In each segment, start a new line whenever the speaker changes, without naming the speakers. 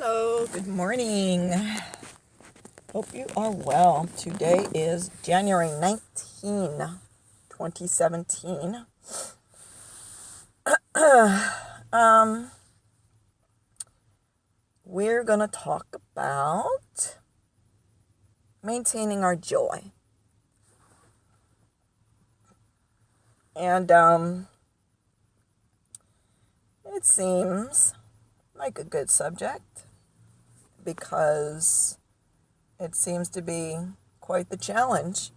Hello, good morning. Hope you are well. Today is January 19, 2017. We're going to talk about maintaining our joy. And it seems like a good subject because it seems to be quite the challenge,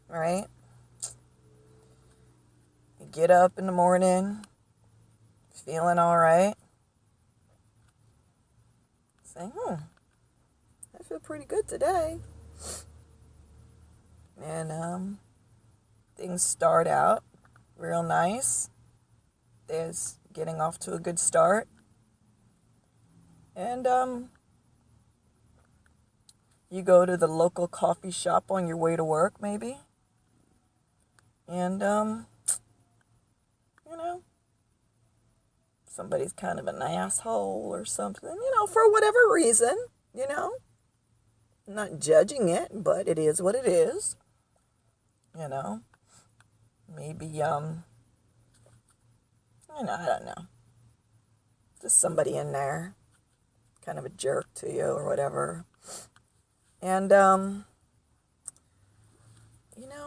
right? You get up in the morning, feeling all right, saying, I feel pretty good today. And things start out real nice. There's getting off to a good start. And you go to the local coffee shop on your way to work, maybe. And, somebody's kind of an asshole or something, for whatever reason, I'm not judging it, but it is what it is. Maybe, I don't know. Just somebody in there, kind of a jerk to you or whatever. And,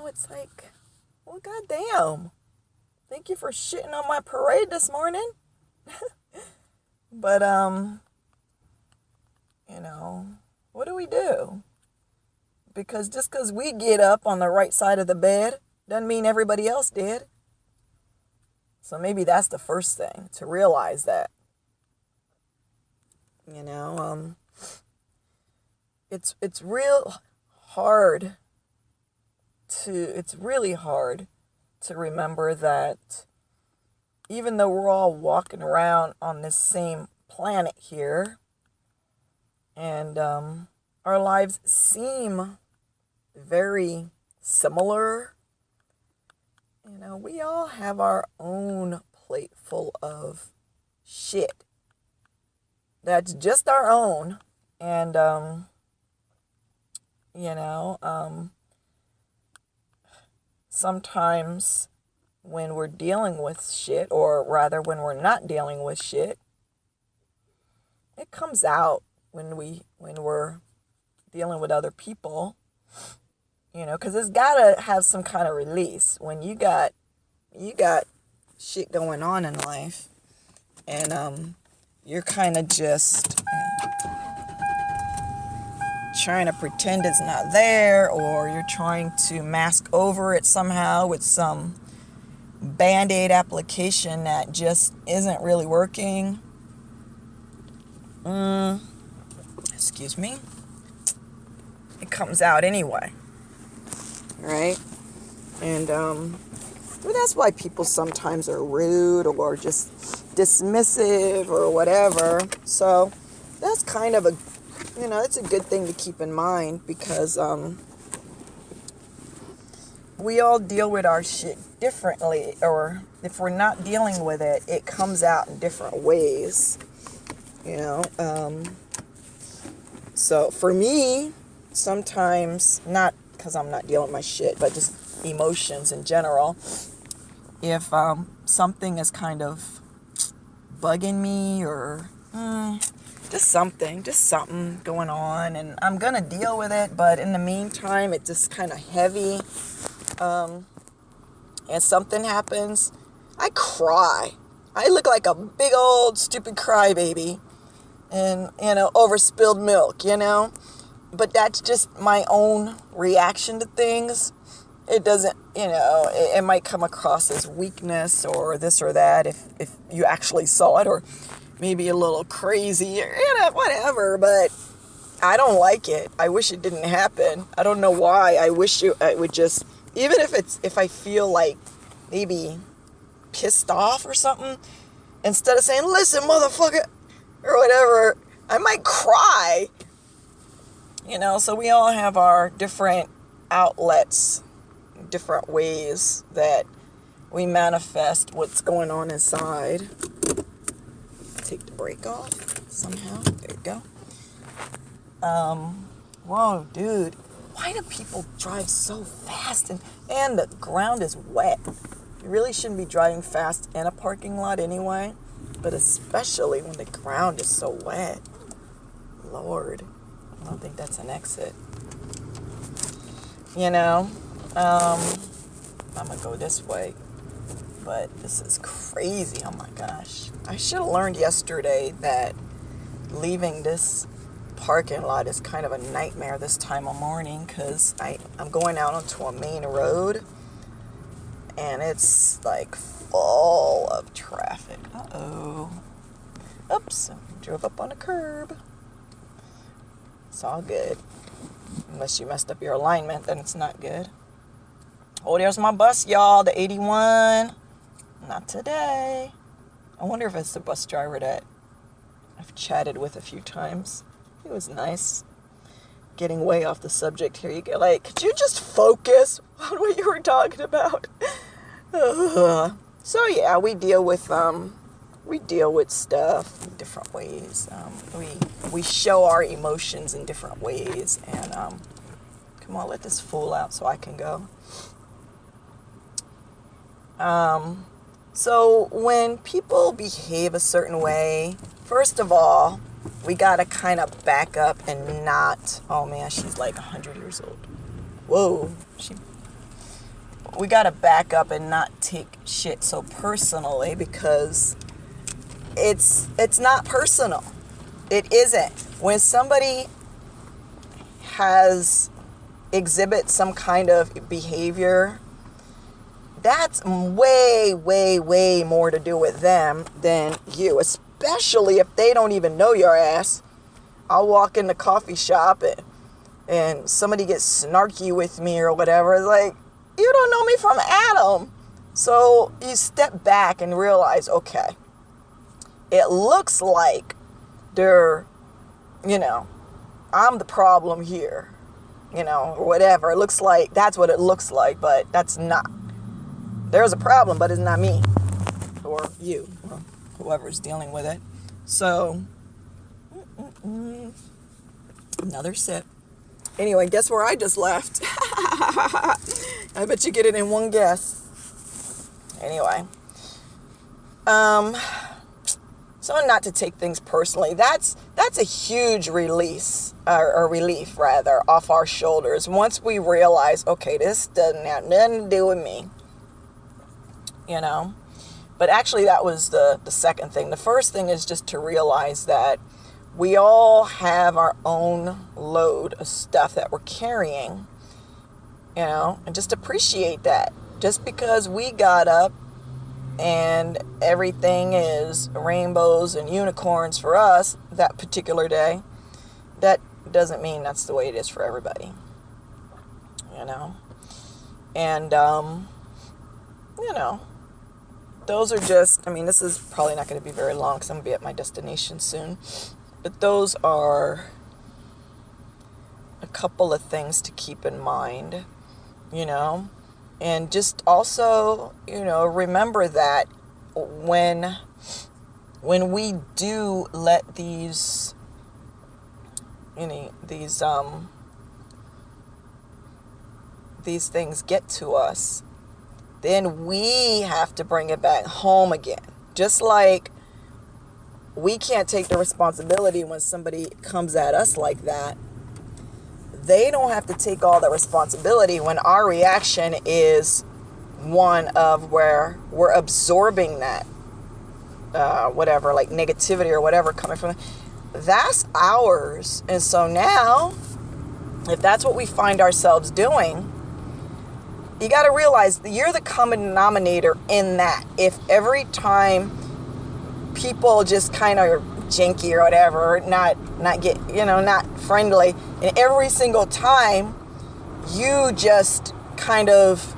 it's like, well, goddamn. Thank you for shitting on my parade this morning. But, what do we do? Because just because we get up on the right side of the bed doesn't mean everybody else did. So maybe that's the first thing, to realize that. It's really hard to remember that even though we're all walking around on this same planet here, and our lives seem very similar, we all have our own plate full of shit. That's just our own. And, sometimes when we're dealing with shit, or rather when we're not dealing with shit, it comes out when we're dealing with other people, because it's gotta have some kind of release when you got shit going on in life, and you're kind of just trying to pretend it's not there, or you're trying to mask over it somehow with some Band-Aid application that just isn't really working. Excuse me. It comes out anyway, right? And well, that's why people sometimes are rude or just dismissive or whatever. So that's kind of it's a good thing to keep in mind, because we all deal with our shit differently, or if we're not dealing with it, it comes out in different ways, so for me, sometimes, not because I'm not dealing with my shit, but just emotions in general, if something is kind of bugging me, or just something going on, and I'm gonna deal with it, but in the meantime, it's just kind of heavy, and something happens, I cry. I look like a big old stupid crybaby, and over spilled milk, but that's just my own reaction to things. It doesn't, it might come across as weakness or this or that if you actually saw it, or maybe a little crazy, or, whatever, but I don't like it. I wish it didn't happen. I don't know why. I wish it would just, even if I feel like maybe pissed off or something, instead of saying, listen, motherfucker, or whatever, I might cry. So we all have our different outlets, different ways that we manifest what's going on inside. Take brake off somehow. There you go. Whoa, dude. Why do people drive so fast and the ground is wet? You really shouldn't be driving fast in a parking lot anyway, but especially when the ground is so wet. Lord, I don't think that's an exit. You know, I'm gonna go this way, but this is crazy. Oh my gosh. I should have learned yesterday that leaving this parking lot is kind of a nightmare this time of morning, because I'm going out onto a main road and it's like full of traffic. Oops, drove up on a curb. It's all good. Unless you messed up your alignment, then it's not good. Oh, there's my bus, y'all, the 81. Not today. I wonder if it's the bus driver that I've chatted with a few times. He was nice. Getting way off the subject here. You get like, could you just focus on what you were talking about? So yeah, we deal with stuff in different ways. We show our emotions in different ways. And come on, let this fool out so I can go. So when people behave a certain way, first of all, we gotta kind of back up and not, oh man, she's like 100 years old. Whoa. We gotta back up and not take shit so personally, because it's not personal. It isn't. When somebody exhibits some kind of behavior, that's way, way, way more to do with them than you, especially if they don't even know your ass. I'll walk in the coffee shop and somebody gets snarky with me or whatever. It's like, you don't know me from Adam. So you step back and realize, okay, it looks like I'm the problem here, or whatever. It looks like that's what it looks like, but that's not. There's a problem, but it's not me or you or whoever's dealing with it. So, another sip. Anyway, guess where I just left? I bet you get it in one guess. Anyway. So not to take things personally, that's a huge release, or relief rather, off our shoulders. Once we realize, okay, this doesn't have nothing to do with me. But actually that was the second thing. The first thing is just to realize that we all have our own load of stuff that we're carrying, and just appreciate that. Just because we got up and everything is rainbows and unicorns for us that particular day, that doesn't mean that's the way it is for everybody, and those are just, this is probably not going to be very long because I'm going to be at my destination soon. But those are a couple of things to keep in mind, And just also, remember that when we do let these things get to us, then we have to bring it back home again. Just like we can't take the responsibility when somebody comes at us like that. They don't have to take all the responsibility when our reaction is one of where we're absorbing that, whatever, like negativity or whatever coming from them. That's ours. And so now, if that's what we find ourselves doing, you got to realize that you're the common denominator in that. If every time people just kind of janky or whatever, not friendly, and every single time you just kind of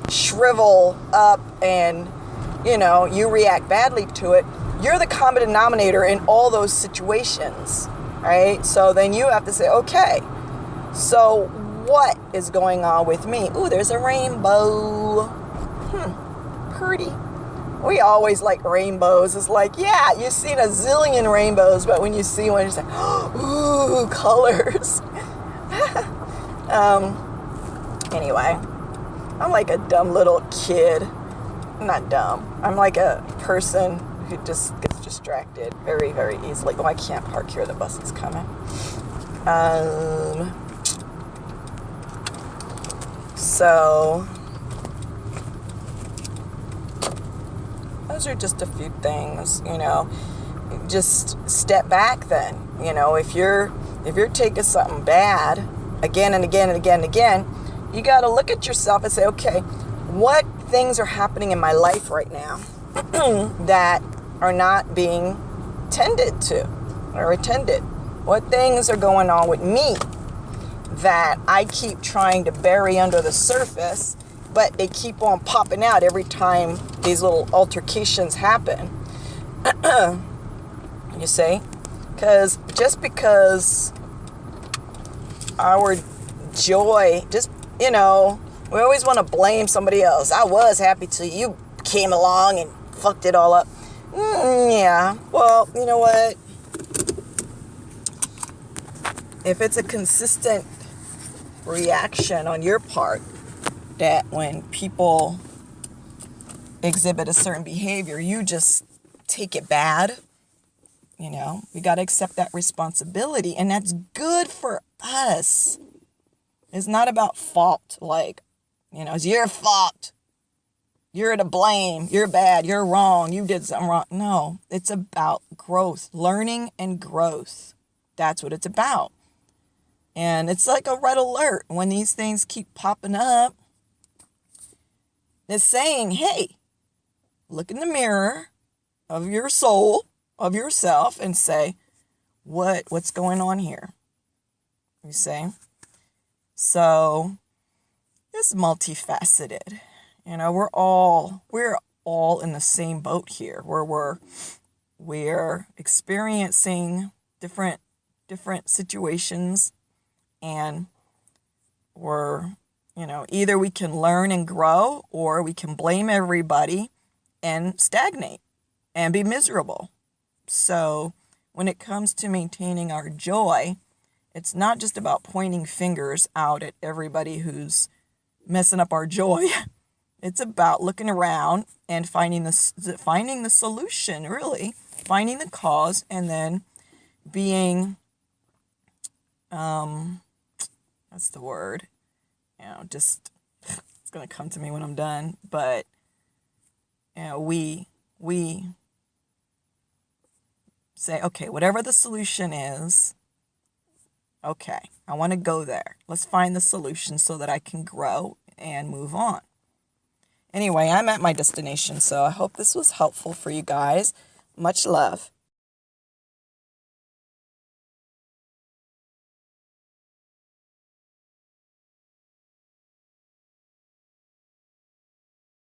shrivel up and you react badly to it, you're the common denominator in all those situations, right? So then you have to say, okay, so what is going on with me? Ooh, there's a rainbow. Pretty. We always like rainbows. It's like, yeah, you've seen a zillion rainbows, but when you see one, it's like, ooh, colors. Anyway, I'm like a dumb little kid. Not dumb. I'm like a person who just gets distracted very, very easily. Oh, I can't park here. The bus is coming. So those are just a few things, just step back then. If you're taking something bad again and again and again and again, you got to look at yourself and say, okay, what things are happening in my life right now that are not being tended to or attended? What things are going on with me that I keep trying to bury under the surface, but they keep on popping out every time these little altercations happen? You see? Because just because our joy, we always want to blame somebody else. I was happy till you came along and fucked it all up. Yeah, well, you know what? If it's a consistent reaction on your part that when people exhibit a certain behavior, you just take it bad, we got to accept that responsibility, and that's good for us. It's not about fault, like, it's your fault. You're to blame. You're bad. You're wrong. You did something wrong. No, it's about growth, learning and growth. That's what it's about. And it's like a red alert when these things keep popping up. It's saying, hey, look in the mirror of your soul, of yourself, and say, what's going on here? You see? So it's multifaceted. We're all in the same boat here, where we're experiencing different situations, and we're, either we can learn and grow, or we can blame everybody and stagnate and be miserable. So when it comes to maintaining our joy, it's not just about pointing fingers out at everybody who's messing up our joy. It's about looking around and finding the solution, really, finding the cause, and then being, that's the word, just, it's going to come to me when I'm done, but, we say, okay, whatever the solution is, okay, I want to go there. Let's find the solution so that I can grow and move on. Anyway, I'm at my destination, so I hope this was helpful for you guys. Much love.